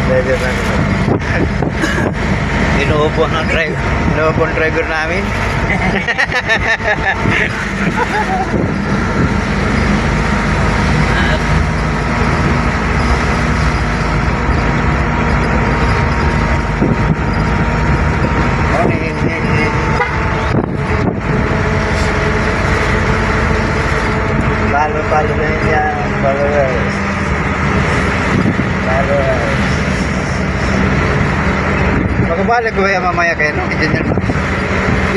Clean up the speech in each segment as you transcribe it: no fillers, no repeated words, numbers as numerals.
Driver na naman. Inuupo ng driver. Inuupo ng driver namin. Follow na yan. Followers. Magabalik ko kaya mamaya kayo, no?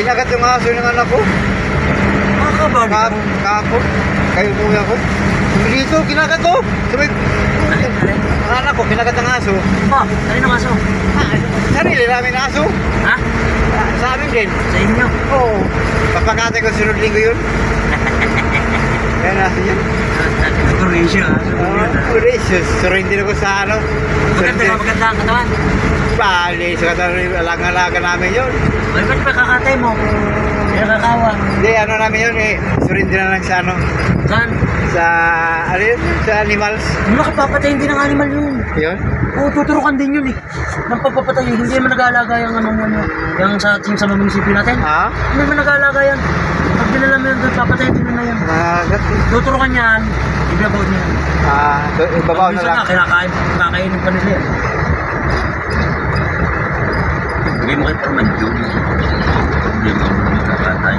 Binagat yung aso ng anak ko. Kahapon. Kayo kuya ko. Dito, kinagat ko. Sabi, ang anak ko, kinagat ang aso. Oh, saan ang aso? Sarili namin aso. Ha? Sa amin din. Sa inyo? Oo. Papakatay ko sunod linggo yun. Yan aso yun. Horatio, aso ko yun. Horatio. Surrender ako sa ano. Maganda ang katawan. Bali, sa katawan, alang-alaga namin yun. Ay, ba't ba kakatay mo? Kaya kakawa. Hindi, ano namin yun eh. Surrender na lang sa ano. Saan? Sa, ano yun? Sa animals. Ano nakapapatayin din ng animal yun? Yun? Oo, tuturukan din yun eh. Nang pagpapatay, hindi naman nag-aalaga yung ano mo yung sa ating sa munisipyo natin. Ha? Hindi naman nag-aalaga yan. Pag dinala mo yun, papatayin din na yan. Tuturukan yan, ibabaw niya. Ibabaw na lang. Kakainin pa nila yan. Hindi mo kayo parang yun. Hindi mo kakatay.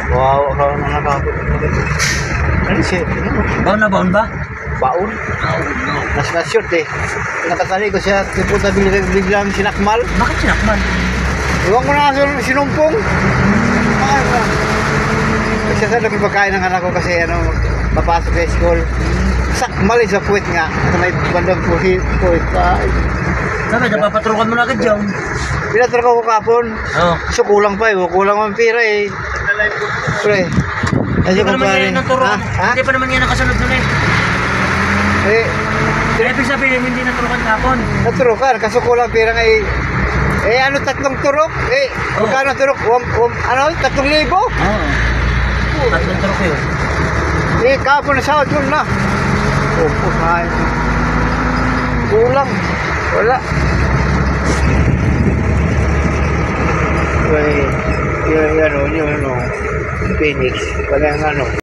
Wow, ako na nakakot. Ano siya? Baon na baon ba? Baon? Na-shoot eh. Nakatali ko siya. Tipunta biglang sinakmal. Bakit sinakmal? Iwan ko na nga sinumpong. Kasi sa laki pagkain ng anak ko kasi ano, papasok sa school. Sakmal sa puwet nga. Sa may bandang puwet pa. Sabi, napapatrukan mo na agad dyan. Pinatrukan ko kapon. Oo. So kulang pa eh. Kulang ang pira eh. Pre. Hindi pa naman yan naturukan. Hindi pa naman yan nakasunod nun eh. Ibig sabihin, hindi naturukan kapon. Naturukan. Kaso kulang pira nga eh. Ano, 3 turok? Magkano turok? 3,000? Oo. 3 turok yun. Kapon na sahod yun na. Kulang. Kulang. Wala. Yun, Phoenix. Walang ano.